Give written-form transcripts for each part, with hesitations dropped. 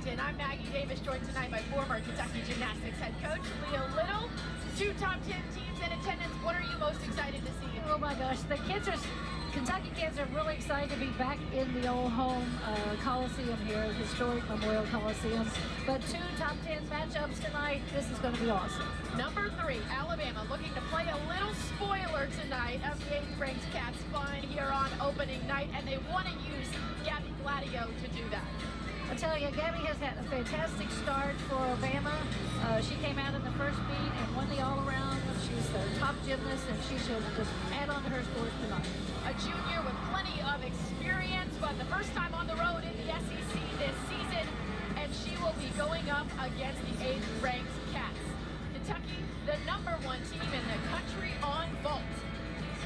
Lexington. I'm Maggie Davis, joined tonight by former Kentucky Gymnastics head coach Leah Little. 2 top 10 teams in attendance. What are you most excited to see? Oh my gosh, Kentucky kids are really excited to be back in the old home Coliseum here, historic Memorial Coliseum. But 2 top 10 matchups tonight. This is going to be awesome. Number 3, Alabama, looking to play a little spoiler tonight of the 8th ranked Cats flying here on opening night, and they want to use Gabby Gladio to do that. I tell you, Gabby has had a fantastic start for Alabama. She came out in the first meet and won the all-around. She's the top gymnast, and she should just add on to her scores tonight. A junior with plenty of experience, but the first time on the road in the SEC this season, and she will be going up against the 8th ranked Cats. Kentucky, the #1 team in the country on vault.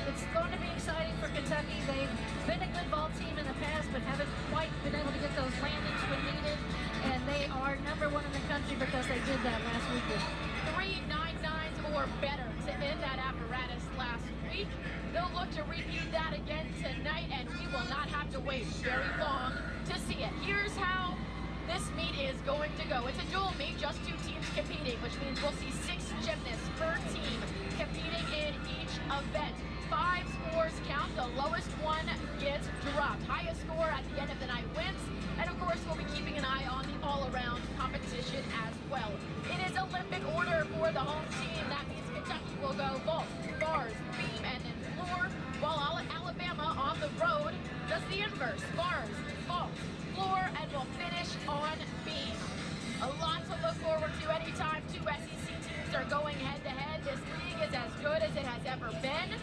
It's going to be exciting for Kentucky. They've been a good vault team in the past, but haven't quite been able to get those landings when needed. And they are #1 in the country because they did that last weekend. 3 9-9s or better to end that apparatus last week. They'll look to repeat that again tonight, and we will not have to wait very long to see it. Here's how this meet is going to go. It's a dual meet, just 2 teams competing, which means we'll see 6 gymnasts per team competing in each event. 5 scores count. The lowest one gets dropped. Highest score at the end of the night wins. And of course, we'll be keeping an eye on the all-around competition as well. It is Olympic order for the home team. That means Kentucky will go vault, bars, beam, and then floor, while Alabama on the road does the inverse. Bars, vault, floor, and will finish on beam. A lot to look forward to anytime 2 SEC teams are going head-to-head. This league is as good as it has ever been.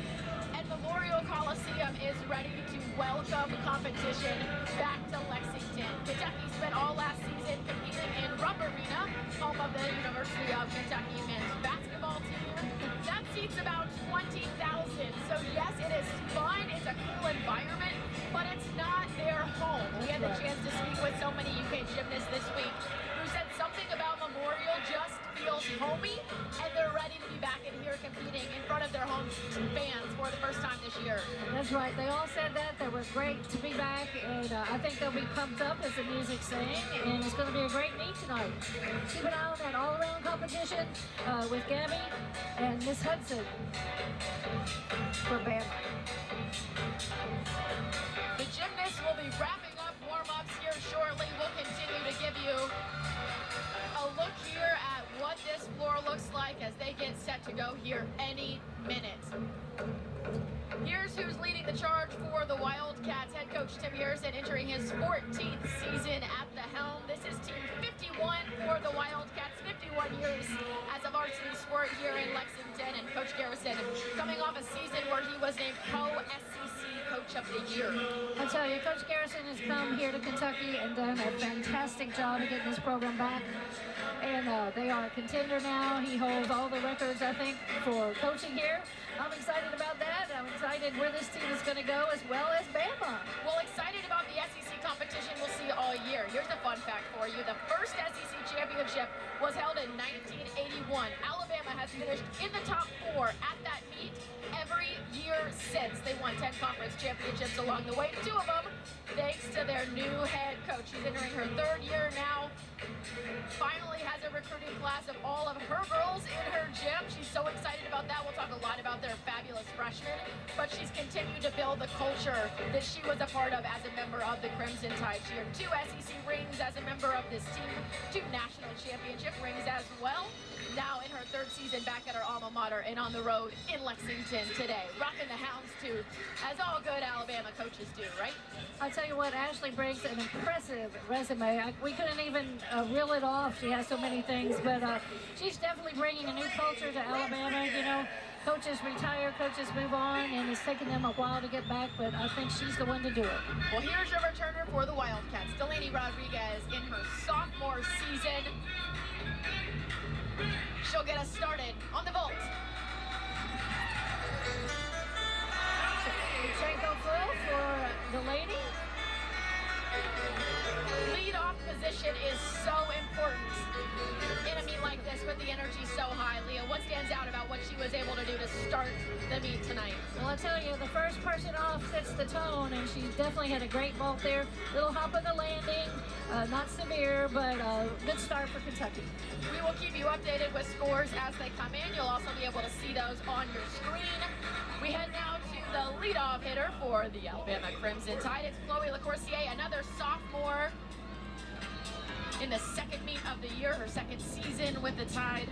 Memorial Coliseum is ready to welcome competition back to Lexington. Kentucky spent all last season competing in Rupp Arena, home of the University of Kentucky men's basketball team. That seats about 20,000. So yes, it is fun. It's a cool environment, but it's not their home. We had the chance to speak with so many UK gymnasts this week who said something about Memorial just feels homey, and they're ready to be back in here competing in front of their home fans for the first time this year. That's right. They all said that. They were great to be back, and I think they'll be pumped up, as the music's saying, and it's going to be a great meet tonight. Keep an eye on that all-around competition with Gabby and Miss Hudson for Bama. The gymnasts will be wrapping up warm-ups here shortly. We'll continue to give you a look here at what this floor looks like as they get set to go here any minute. Here's who's leading the charge for the Wildcats. Head coach Tim Harrison entering his 14th season at the helm. This is team 51 for the Wildcats, 51 years as a varsity sport here in Lexington. And Coach Garrison coming off a season where he was named co-SEC Coach of the Year. I tell you, Coach Garrison has come here to Kentucky and done a fantastic job of getting this program back. And they are a contender now. He holds all the records, I think, for coaching here. I'm excited about that. I'm excited where this team is going to go, as well as Bama. Well, excited about the SEC competition we'll see all year. Here's a fun fact for you. The first SEC championship was held in 1981. Alabama has finished in the top 4 at that meet every year since. They won 10 conference championships along the way, 2 of them thanks to their new head coach. She's entering her 3rd year now. Finally has a recruiting class of all of her girls in her gym. She's so excited about that. We'll talk a lot about their fabulous freshmen, but she's continued to build the culture that she was a part of as a member of the Crimson Tide. She earned 2 SEC rings as a member of this team, 2 national championship rings as well. Now in her 3rd season back at her alma mater and on the road in Lexington today. Rocking the Houndstooth, as all good Alabama coaches do, right? I'll tell you what, Ashley brings an impressive resume. We couldn't even reel it off. She has so many things, but she's definitely bringing a new culture to Alabama. You know, coaches retire, coaches move on, and it's taken them a while to get back, but I think she's the one to do it. Well, here's your returner for the Wildcats, Delaney Rodriguez, in her sophomore season. She'll get us started on the vault. Shanko full for Delaney. Lead-off position is so important in a meet like this with the energy so high. Leah, what stands out about what she was able to do to start the meet tonight? Well, I I'll tell you, the first person off sets the tone, and she definitely had a great vault there. Little hop on the landing, not severe, but good start for Kentucky. We will keep you updated with scores as they come in. You'll also be able to see those on your screen. We head now to the leadoff hitter for the Alabama Crimson Tide. It's Chloe LaCourcier, another sophomore in the second meet of the year, her second season with the Tide,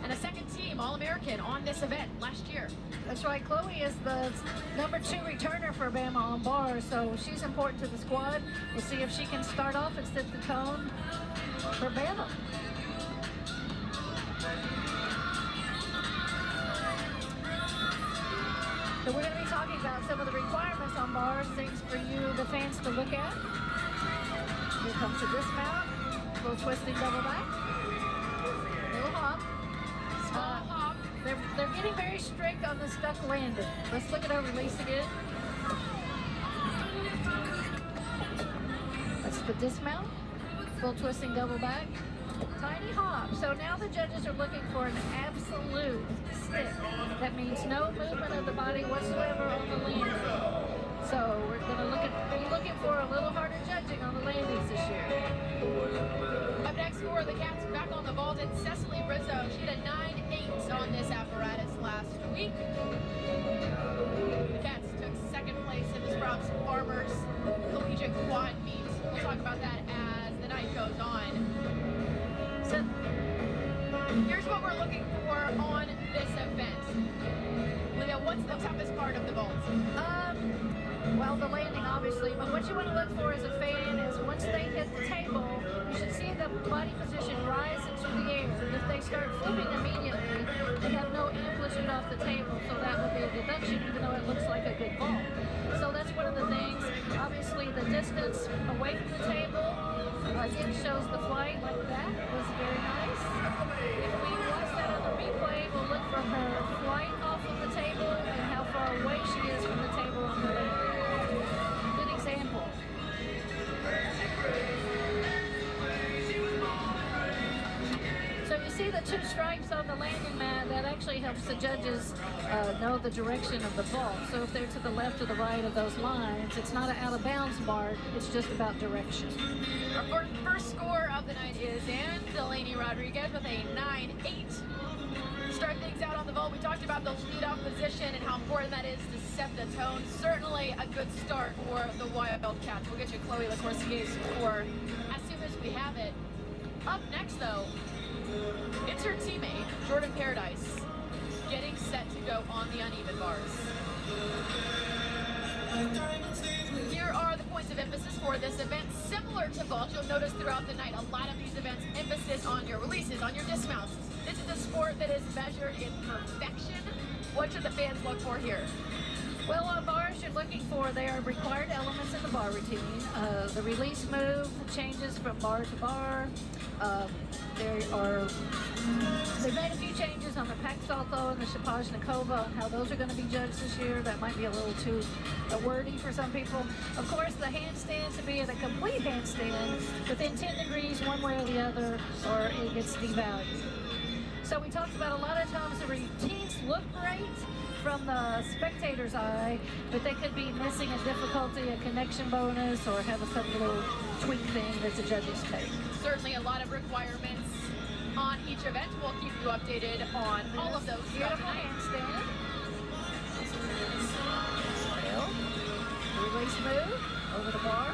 and a second team All-American on this event last year. That's right, Chloe is the number 2 returner for Bama on bars, so she's important to the squad. We'll see if she can start off and set the tone for Bama. So we're going to be talking about some of the requirements on bars, things for you, the fans, to look at. Here comes the dismount, little twisting double back, little hop. Small hop. They're getting very strict on the stuck landing. Let's look at our release again. That's the dismount, full twisting double back, tiny hop. So now the judges are looking for an absolute stick. That means no movement of the body whatsoever on the landing. So we're going to be looking for a little harder judging on the landings this year. Up next for the Cats, back on the vault, it's Cecily Rizzo. She had a 9.8 on this apparatus last week. The Cats took second place in the Sprouts Farmers Collegiate Quad Meet. We'll talk about that as the night goes on. So here's what we're looking for on this event. Leah, what's the toughest part of the vault? Well, the landing, obviously, but what you want to look for as a fan is once they hit the table, you should see the body position rise into the air. If they start flipping immediately, they have no amplitude off the table, so that would be a deduction, even though it looks like a good vault. So that's one of the things. Obviously, the distance away from the table, again, shows the flight like that. Was very nice. If we watch that on the replay, we'll look for her flight off of the table and how far away she is from the table on the landing. Good example. So you see the 2 stripes on the landing mat, that actually helps the judges know the direction of the vault. So if they're to the left or the right of those lines, it's not an out of bounds mark, it's just about direction. Our first score of the night is Ann Delaney Rodriguez with a 9.8. Start things out on the vault. We talked about the leadoff position and how important that is to set the tone. Certainly a good start for the Wildcats. We'll get you Chloe LaCourcier's score as soon as we have it. Up next, though, it's her teammate, Jordan Paradise, getting set to go on the uneven bars. Here are the points of emphasis for this event. Similar to vault, you'll notice throughout the night, a lot of these events, emphasis on your releases, on your dismounts. This is a sport that is measured in perfection. What should the fans look for here? Well, on bars, you're looking for, they are required elements in the bar routine. The release move changes from bar to bar. They've made a few changes on the pack salto and the Shapajnikova and how those are going to be judged this year. That might be a little too wordy for some people. Of course, the handstand to be at a complete handstand within 10 degrees one way or the other, or it gets devalued. So we talked about a lot of times the routines look great from the spectator's eye, but they could be missing a difficulty, a connection bonus, or have some little tweak thing that the judges take. Certainly a lot of requirements on each event. We'll keep you updated on all of those. Beautiful handstand. Well, release move over the bar.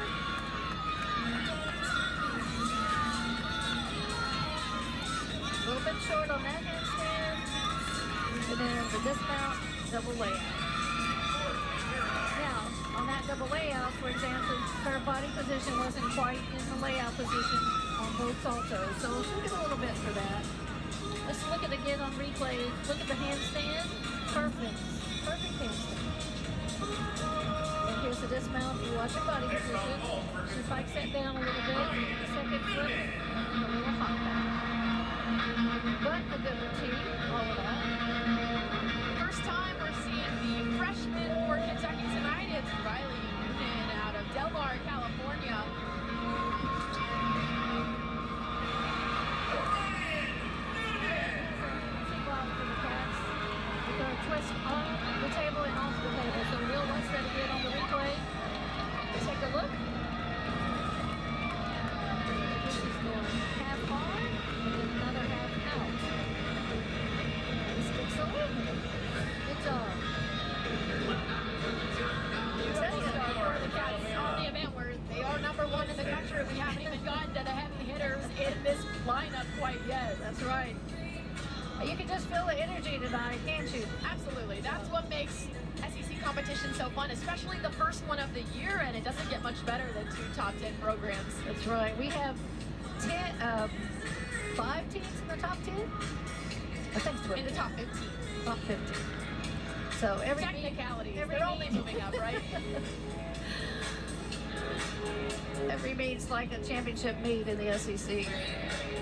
A little bit short on that handstand. And then the dismount, double layout. Now, on that double layout, for example, her body position wasn't quite in the layout position on both saltos, so she'll get a little bit for that. Let's look at it again on replay. Look at the handstand. Perfect. Perfect handstand. And here's the dismount. If you watch her body position, she spikes that down a little bit. Second foot, and a little hop back. But a good routine, all in all. First time we're seeing the freshman for Kentucky tonight. It's Riley Noonan out of Del Mar, California. For the Cats. With a twist on the table and off the table. That's right. You can just feel the energy tonight, can't you? Absolutely. That's what makes SEC competition so fun, especially the first one of the year, and it doesn't get much better than 2 top 10 programs. That's right. We have 5 teams in the top 10. I think it's In the top 15. Top 15. So every Technicalities. every They're only meet- moving up, right? Every meet's like a championship meet in the SEC.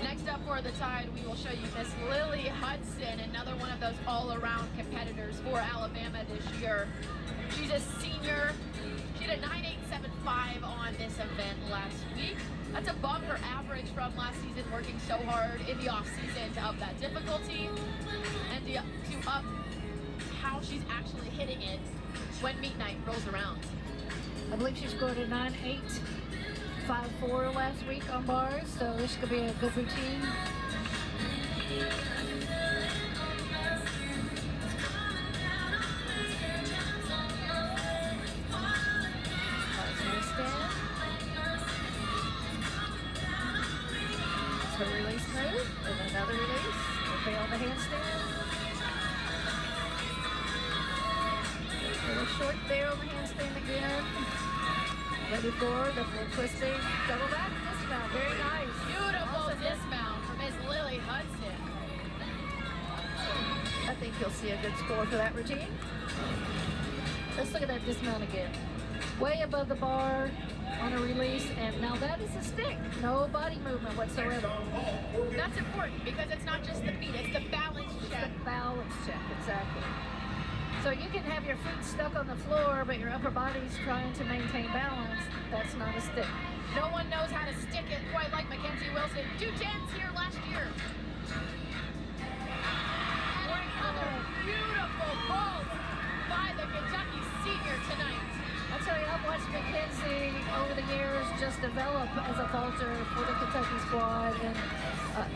Next up for the Tide, we will show you Miss Lily Hudson, another one of those all-around competitors for Alabama this year. She's a senior. She had a 9.875 on this event last week. That's above her average from last season, working so hard in the off-season to up that difficulty and to up how she's actually hitting it when meet night rolls around. I believe she scored a 9.854 last week on bars, so this could be a good routine. Her release move, and another release. Okay, on the handstand. A little short there on the handstand again. Ready for the full twisting. Double back dismount. Very nice. Beautiful Awesome. dismount from Miss Lily Hudson. I think you'll see a good score for that routine. Let's look at that dismount again. Way above the bar on a release, and now that is a stick. No body movement whatsoever. That's important because it's not just the feet, it's the balance check. The balance check, exactly. So you can have your feet stuck on the floor, but your upper body's trying to maintain balance. That's not a stick. No one knows how to stick it quite like Mackenzie Wilson. 210s here last year. Another beautiful vault by the Kentucky senior tonight. I tell you, I've watched Mackenzie over the years just develop as a vaulter for the Kentucky squad, and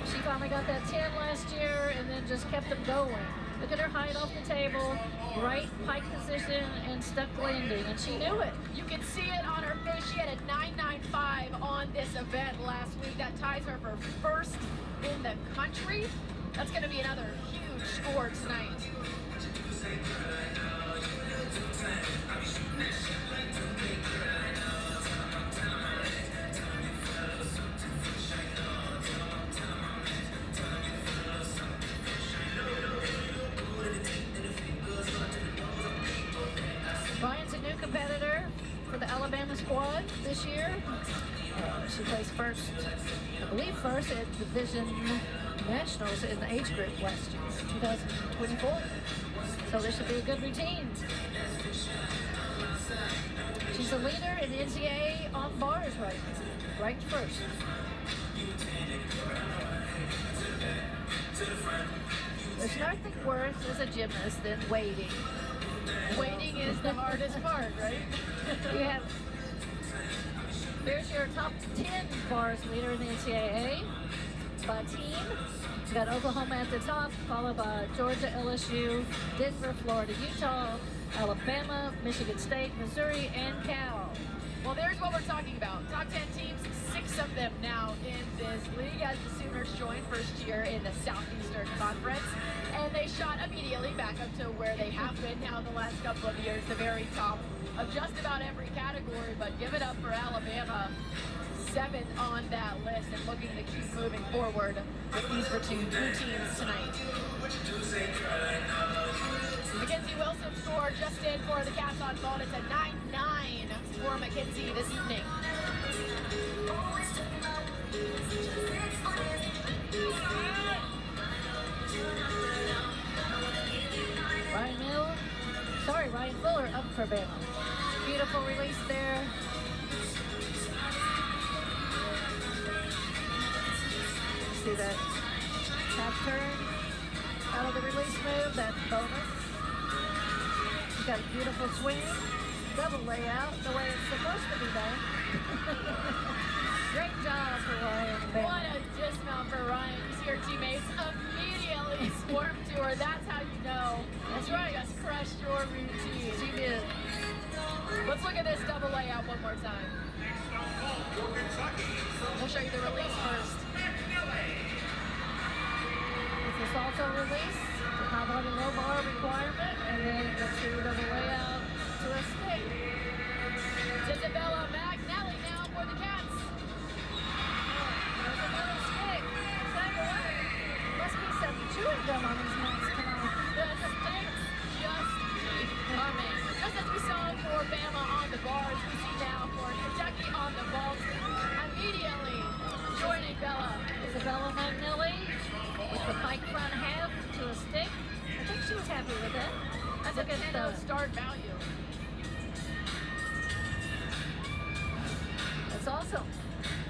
she finally got that 10 last year and then just kept them going. Look at her height off the table, right pike position, and stuck landing, and she knew it. You can see it on her face. She had a 9.95 on this event last week. That ties her for first in the country. That's going to be another huge score tonight. Ryan's a new competitor for the Alabama squad this year. She placed first, I believe first at Division Nationals in the age group last year, 2024. So this should be a good routine. She's a leader in the NCAA on bars right now, ranked first. There's nothing worse as a gymnast than waiting. Waiting is the hardest part, right? You have, there's your top 10 bars leader in the NCAA by team. You got Oklahoma at the top, followed by Georgia, LSU, Denver, Florida, Utah, Alabama, Michigan State, Missouri, and Cal. Well, there's what we're talking about. Top 10 teams, 6 of them now in this league as the Sooners joined first year in the Southeastern Conference. And they shot immediately back up to where they have been now the last couple of years, the very top of just about every category. But give it up for Alabama, 7th on that list and looking to keep moving forward with these routines tonight. Mackenzie Wilson scored just in for the Cats on vault. It's a 9-9 for Mackenzie this evening. Ryan Fuller up for Bama. Beautiful release there. See that half turn out of the release move, that's bonus. She's got a beautiful swing, double layout, the way it's supposed to be done. Great job for Ryan. What a dismount for Ryan. You see her teammates immediately swarm to her. That's how you know. That's you right. Just crushed your routine. She did. Let's look at this double layout one more time. We'll show you the release first. starting low bar requirement, and then the true double layout to a stick. Isabella Magnelli now for the Cats. There's another stick. Is that what? Must be some chewing gum on these mats tonight. The sticks just keep coming. Just as we saw for Bama on the bars, we see now for Kentucky on the vault. Immediately joining Bella. Isabella Magnelli with the pike front half to a stick. I think she was happy with that. That's Look a at 10-0 start value. That's awesome.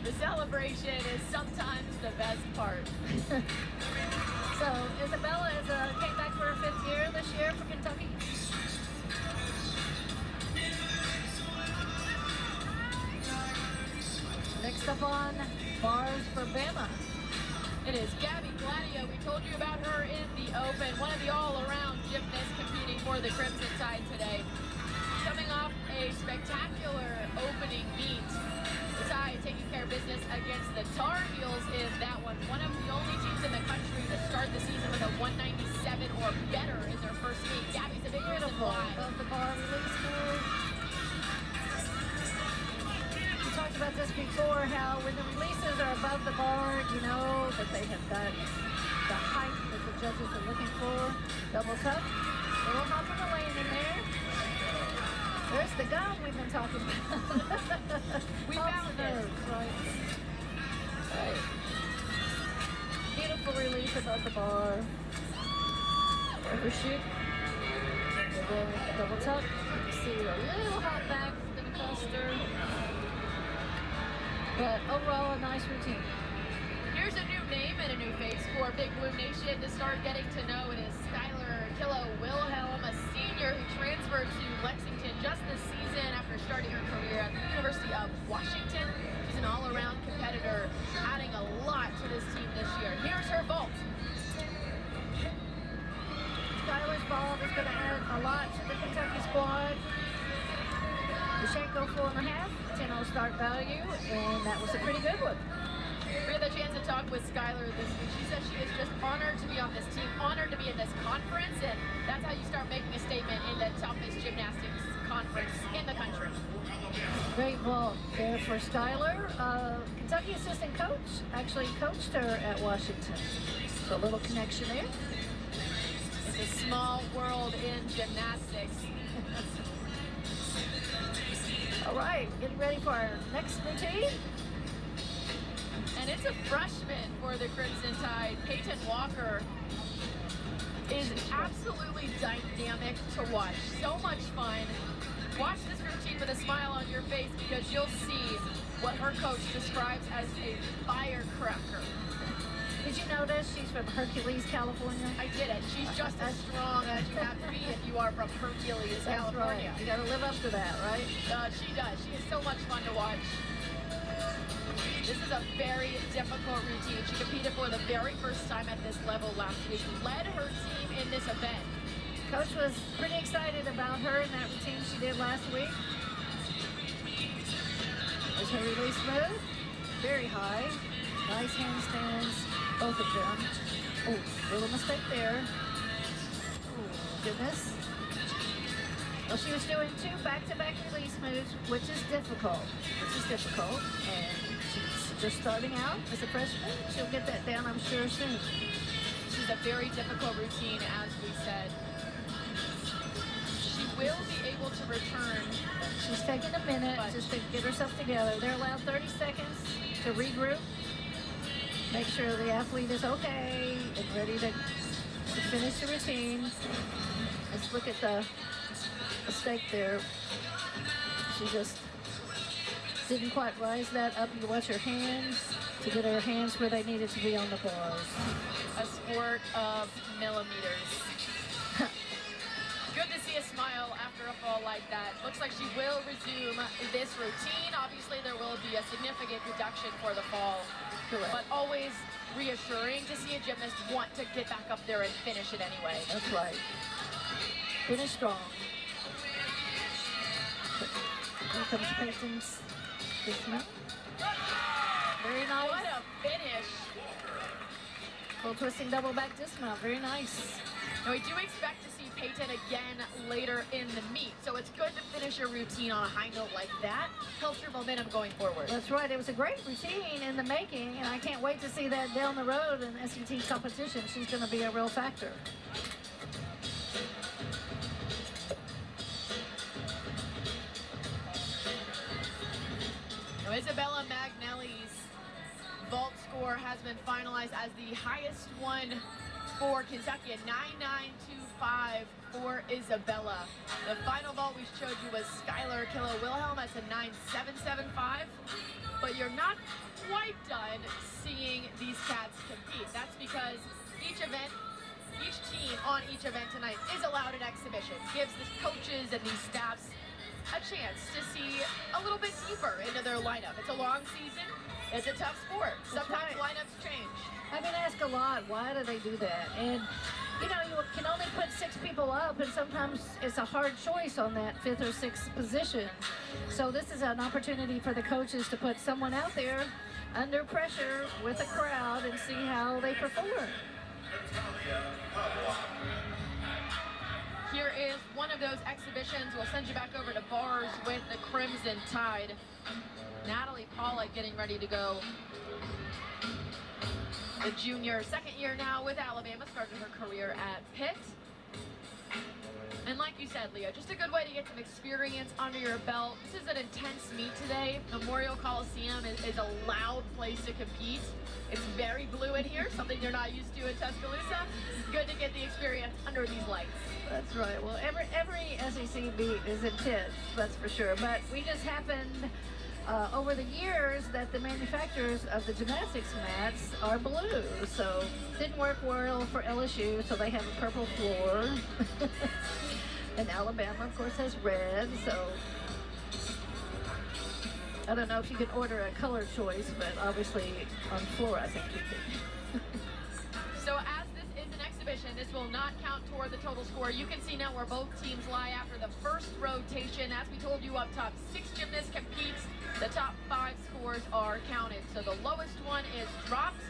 The celebration is sometimes the best part. So Isabella came back for her 5th year this year for Kentucky. Next up on bars for Bama. It is Gabby Gladio. We told you about her in the Open. One of the all-around gymnasts competing for the Crimson Tide today. Coming off a spectacular opening meet. The Tide taking care of business against the Tar Heels in that one. One of the only teams in the country to start the season with a 197 or better in their first meet. Gabby's a big reason why. Above the bar release move. We talked about this before, how when the releases are above the bar, you know that they have got the height that the judges are looking for. Double tuck. Little hop in the lane in there. There's the gum we've been talking about. We found it. Right. Right. Beautiful release above the bar. Overshoot. And then double tuck. You see a little hop back in the cluster. But overall, a nice routine. Here's a new name and a new face for Big Blue Nation to start getting to know. It is Skylar Killow-Wilhelm, a senior who transferred to Lexington just this season after starting her career at the University of Washington. She's an all-around competitor, adding a lot to this team this year. Here's her vault. Skylar's vault is going to add a lot to the Kentucky squad. Dushenko 4.5, 10-0 start value, and that was a pretty good one. We had the chance to talk with Skylar this week. She said she is just honored to be on this team, honored to be in this conference, and that's how you start making a statement in the toughest gymnastics conference in the country. Great vault there for Skylar. Kentucky assistant coach actually coached her at Washington. So a little connection there. It's a small world in gymnastics. All right, getting ready for our next routine. And it's a freshman for the Crimson Tide. Peyton Walker is absolutely dynamic to watch. So much fun. Watch this routine with a smile on your face because you'll see what her coach describes as a firecracker. Did you notice she's from Hercules, California? I did it. She's just as strong as you have to be if you are from Hercules, California. Right. You got to live up to that, right? She does. She is so much fun to watch. This is a very difficult routine. She competed for the very first time at this level last week, led her team in this event. Coach was pretty excited about her in that routine she did last week. There's her release move. Very high. Nice handstands, both of them. Oh, little mistake there. Oh, goodness. Well, she was doing 2 back-to-back release moves, which is difficult. And she's just starting out as a freshman. She'll get that down, I'm sure, soon. She's a very difficult routine, as we said. She will be able to return. She's taking a minute just to get herself together. They're allowed 30 seconds to regroup. Make sure the athlete is okay and ready to finish the routine. Let's look at the mistake there. She just didn't quite rise that up. You watch her hands to get her hands where they needed to be on the bars. A squirt of millimeters. Good to see a smile after a fall like that. Looks like she will resume this routine. Obviously, there will be a significant reduction for the fall. Correct. But always reassuring to see a gymnast want to get back up there and finish it anyway. That's right. Finish strong. Here comes Peyton's dismount. Very nice. What a finish. Full twisting double back dismount. Very nice. Now, we do expect to see Peyton again later in the meet, so it's good to finish your routine on a high note like that. Helps your momentum going forward. That's right. It was a great routine in the making, and I can't wait to see that down the road in SET competition. She's going to be a real factor. Now, Isabella Magnelli's vault score has been finalized as the highest one for Kentucky, a 9.925 for Isabella. The final vault we showed you was Skylar Kilo-Wilhelm. That's a 9.775. But you're not quite done seeing these cats compete. That's because each team on each event tonight is allowed an exhibition. Gives the coaches and these staffs a chance to see a little bit deeper into their lineup. It's a long season. It's a tough sport. Sometimes lineups change. I've been asked a lot, why do they do that? And, you know, you can only put 6 people up, and sometimes it's a hard choice on that 5th or 6th position. So this is an opportunity for the coaches to put someone out there under pressure with a crowd and see how they perform. Here is one of those exhibitions. We'll send you back over to bars with the Crimson Tide. Natalie Pollock getting ready to go. The junior, second year now with Alabama, started her career at Pitt. And like you said, Leah, just a good way to get some experience under your belt. This is an intense meet today. Memorial Coliseum is a loud place to compete. It's very blue in here, something you're not used to in Tuscaloosa. Good to get the experience under these lights. That's right. Well, every SEC meet is intense, that's for sure. But we just happened over the years that the manufacturers of the gymnastics mats are blue, so didn't work well for LSU, so they have a purple floor. And Alabama, of course, has red, so I don't know if you can order a color choice, but obviously on floor I think you can. So as this is an exhibition, this will not count toward the total score. You can see now where both teams lie after the first rotation. As we told you up top, 6 gymnasts compete. The top 5 scores are counted. So the lowest one is dropped.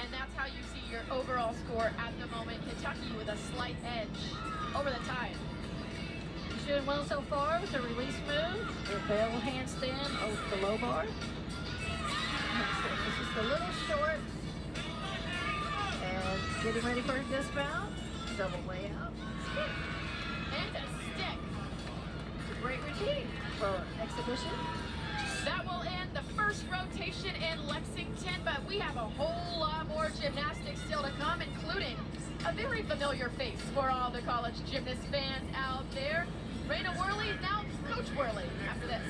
And that's how you see your overall score at the moment. Kentucky with a slight edge over the Tide. Doing well so far with the release move. The bell handstand over the low bar. This is the little short. And getting ready for a dismount. Double way out. And a stick. It's a great routine for exhibition. That will end the first rotation in Lexington, but we have a whole lot more gymnastics still to come, including a very familiar face for all the college gymnast fans out there. Raina Worley, now Coach Worley, after this.